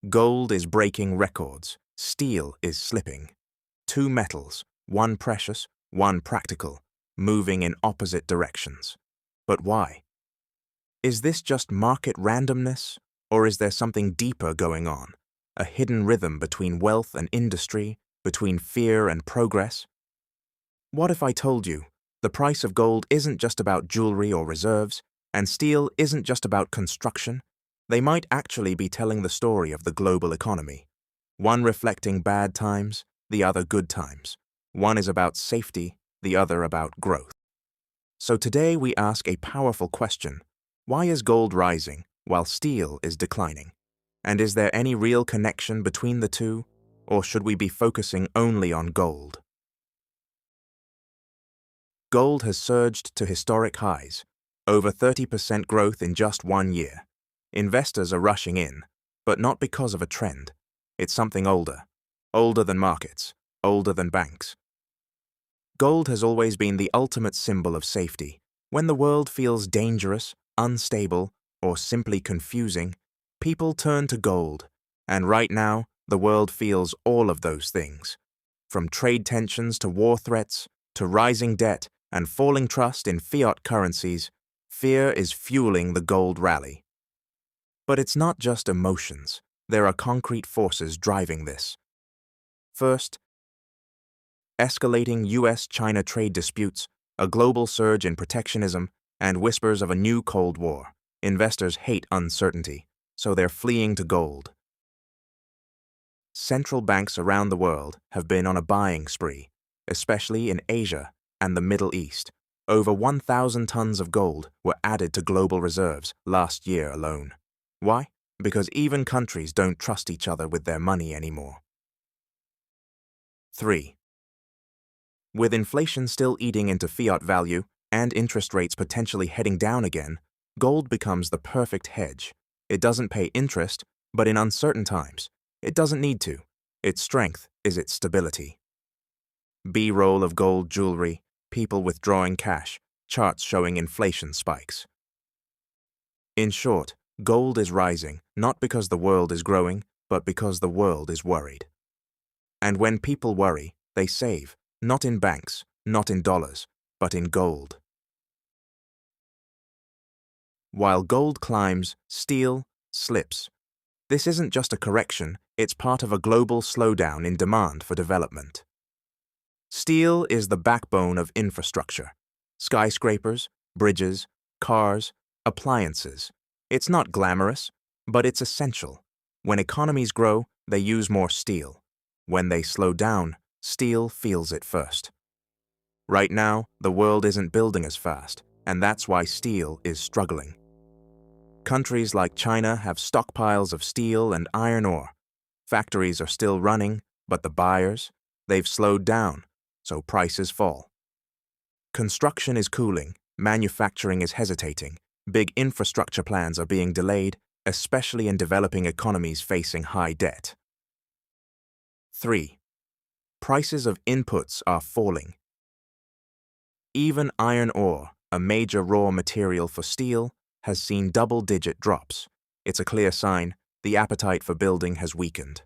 Gold is breaking records. Steel is slipping. Two metals, one precious, one practical, moving in opposite directions. But why? Is this just market randomness, or is there something deeper going on? A hidden rhythm between wealth and industry, between fear and progress? What if I told you the price of gold isn't just about jewelry or reserves, and steel isn't just about construction? They might actually be telling the story of the global economy. One reflecting bad times, the other good times. One is about safety, the other about growth. So today we ask a powerful question. Why is gold rising while steel is declining? And is there any real connection between the two, or should we be focusing only on gold? Gold has surged to historic highs, over 30% growth in just 1 year. Investors are rushing in, but not because of a trend. It's something older than markets, older than banks. Gold has always been the ultimate symbol of safety. When the world feels dangerous, unstable, or simply confusing, people turn to gold. And right now, the world feels all of those things. From trade tensions to war threats, to rising debt and falling trust in fiat currencies, fear is fueling the gold rally. But it's not just emotions. There are concrete forces driving this. First, escalating US-China trade disputes, a global surge in protectionism, and whispers of a new Cold War. Investors hate uncertainty, so they're fleeing to gold. Central banks around the world have been on a buying spree, especially in Asia and the Middle East. Over 1,000 tons of gold were added to global reserves last year alone. Why? Because even countries don't trust each other with their money anymore. 3. With inflation still eating into fiat value and interest rates potentially heading down again, gold becomes the perfect hedge. It doesn't pay interest, but in uncertain times, it doesn't need to. Its strength is its stability. B-roll of gold jewelry, people withdrawing cash, charts showing inflation spikes. In short, gold is rising not because the world is growing, but because the world is worried. And when people worry, they save, not in banks, not in dollars, but in gold. While gold climbs, steel slips. This isn't just a correction, it's part of a global slowdown in demand for development. Steel is the backbone of infrastructure. Skyscrapers, bridges, cars, appliances. It's not glamorous, but it's essential. When economies grow, they use more steel. When they slow down, steel feels it first. Right now, the world isn't building as fast, and that's why steel is struggling. Countries like China have stockpiles of steel and iron ore. Factories are still running, but the buyers, they've slowed down, so prices fall. Construction is cooling, manufacturing is hesitating, big infrastructure plans are being delayed, especially in developing economies facing high debt. 3. Prices of inputs are falling. Even iron ore, a major raw material for steel, has seen double-digit drops. It's a clear sign the appetite for building has weakened.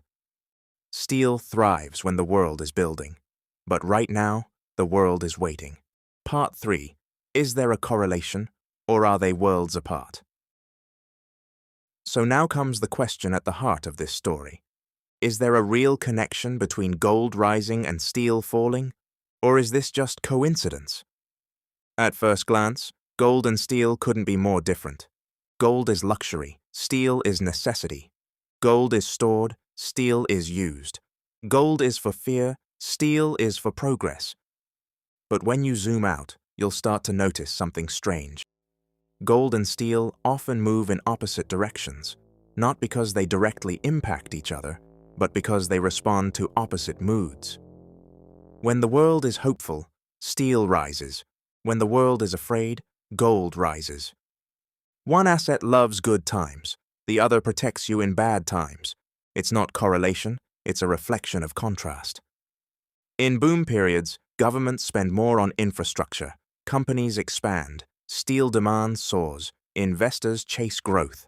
Steel thrives when the world is building, but right now, the world is waiting. Part 3. Is there a correlation, or are they worlds apart? So now comes the question at the heart of this story. Is there a real connection between gold rising and steel falling, or is this just coincidence? At first glance, gold and steel couldn't be more different. Gold is luxury, steel is necessity. Gold is stored, steel is used. Gold is for fear, steel is for progress. But when you zoom out, you'll start to notice something strange. Gold and steel often move in opposite directions, not because they directly impact each other, but because they respond to opposite moods. When the world is hopeful, steel rises. When the world is afraid, gold rises. One asset loves good times, the other protects you in bad times. It's not correlation, it's a reflection of contrast. In boom periods, governments spend more on infrastructure, companies expand, steel demand soars, investors chase growth.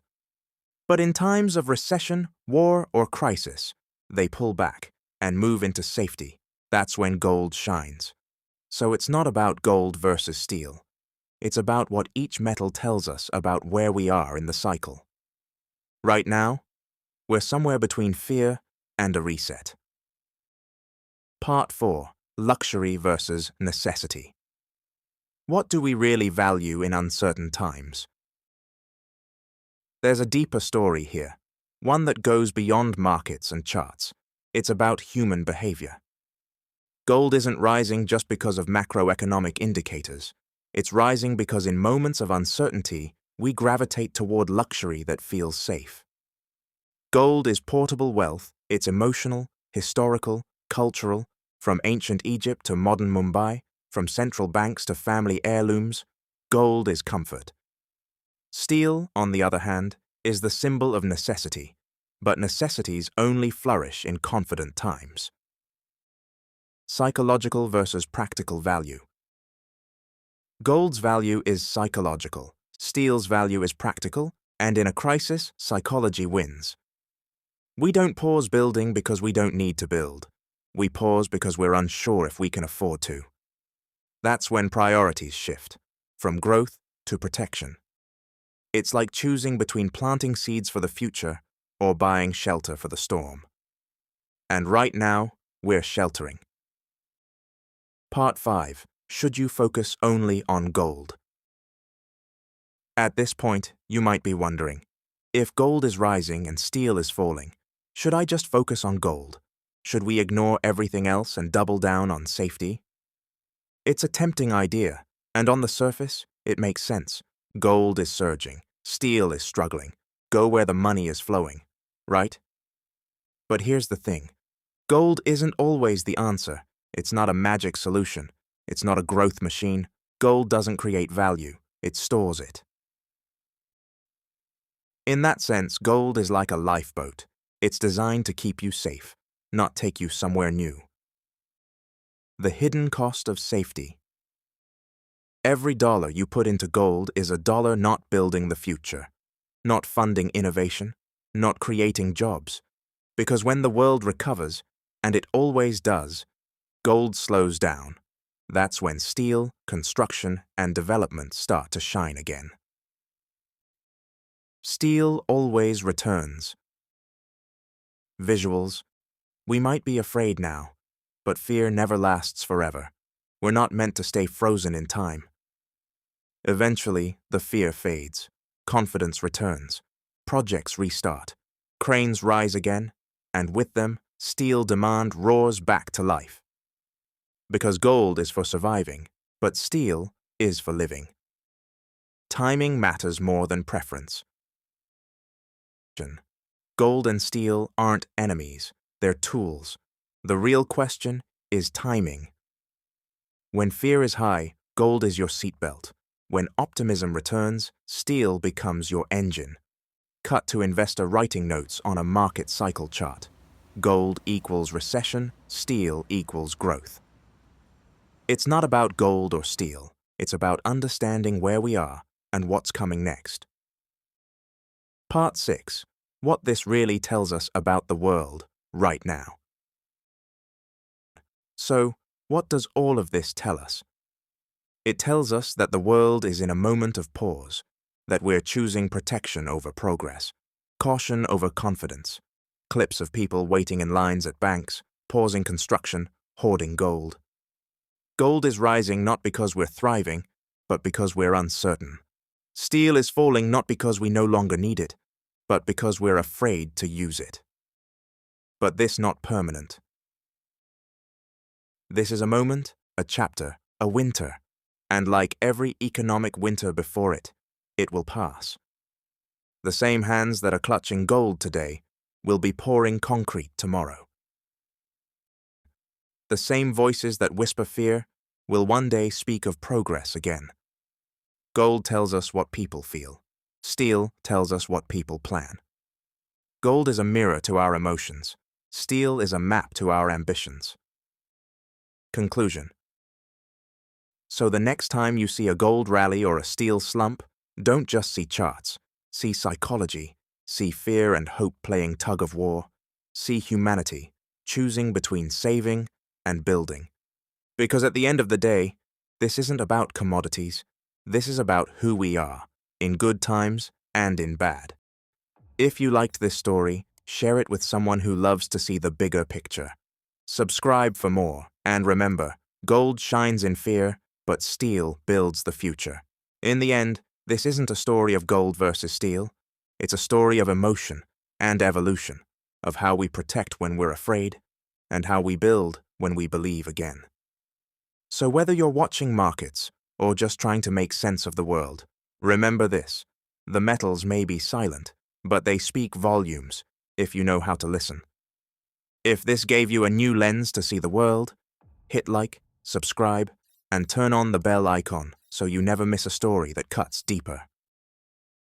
But in times of recession, war, or crisis, they pull back and move into safety. That's when gold shines. So it's not about gold versus steel. It's about what each metal tells us about where we are in the cycle. Right now, we're somewhere between fear and a reset. Part 4. Luxury versus necessity. What do we really value in uncertain times? There's a deeper story here, one that goes beyond markets and charts. It's about human behavior. Gold isn't rising just because of macroeconomic indicators. It's rising because in moments of uncertainty, we gravitate toward luxury that feels safe. Gold is portable wealth. It's emotional, historical, cultural, from ancient Egypt to modern Mumbai, from central banks to family heirlooms. Gold is comfort. Steel, on the other hand, is the symbol of necessity, but necessities only flourish in confident times. Psychological versus practical value. Gold's value is psychological, steel's value is practical, and in a crisis, psychology wins. We don't pause building because we don't need to build. We pause because we're unsure if we can afford to. That's when priorities shift, from growth to protection. It's like choosing between planting seeds for the future or buying shelter for the storm. And right now, we're sheltering. Part 5. Should you focus only on gold? At this point, you might be wondering, if gold is rising and steel is falling, should I just focus on gold? Should we ignore everything else and double down on safety? It's a tempting idea, and on the surface, it makes sense. Gold is surging, steel is struggling. Go where the money is flowing, right? But here's the thing. Gold isn't always the answer. It's not a magic solution. It's not a growth machine. Gold doesn't create value. It stores it. In that sense, gold is like a lifeboat. It's designed to keep you safe, not take you somewhere new. The hidden cost of safety. Every dollar you put into gold is a dollar not building the future, not funding innovation, not creating jobs. Because when the world recovers, and it always does, gold slows down. That's when steel, construction, and development start to shine again. Steel always returns. Visuals. We might be afraid now, but fear never lasts forever. We're not meant to stay frozen in time. Eventually, the fear fades. Confidence returns. Projects restart. Cranes rise again, and with them, steel demand roars back to life. Because gold is for surviving, but steel is for living. Timing matters more than preference. Gold and steel aren't enemies, they're tools. The real question is timing. When fear is high, gold is your seatbelt. When optimism returns, steel becomes your engine. Cut to investor writing notes on a market cycle chart. Gold equals recession, steel equals growth. It's not about gold or steel. It's about understanding where we are and what's coming next. Part 6. What this really tells us about the world right now. So, what does all of this tell us? It tells us that the world is in a moment of pause, that we're choosing protection over progress, caution over confidence. Clips of people waiting in lines at banks, pausing construction, hoarding gold. Gold is rising not because we're thriving, but because we're uncertain. Steel is falling not because we no longer need it, but because we're afraid to use it. But this not permanent. This is a moment, a chapter, a winter, and like every economic winter before it, it will pass. The same hands that are clutching gold today will be pouring concrete tomorrow. The same voices that whisper fear will one day speak of progress again. Gold tells us what people feel. Steel tells us what people plan. Gold is a mirror to our emotions. Steel is a map to our ambitions. Conclusion. So the next time you see a gold rally or a steel slump, don't just see charts. See psychology. see fear and hope playing tug of war, see humanity choosing between saving and building. Because at the end of the day, this isn't about commodities. This is about who we are, in good times and in bad. If you liked this story, share it with someone who loves to see the bigger picture. Subscribe for more, and remember, gold shines in fear, but steel builds the future. In the end, this isn't a story of gold versus steel. It's a story of emotion and evolution, of how we protect when we're afraid, and how we build when we believe again. So whether you're watching markets or just trying to make sense of the world, remember this: the metals may be silent, but they speak volumes if you know how to listen. If this gave you a new lens to see the world, hit like, subscribe, and turn on the bell icon so you never miss a story that cuts deeper.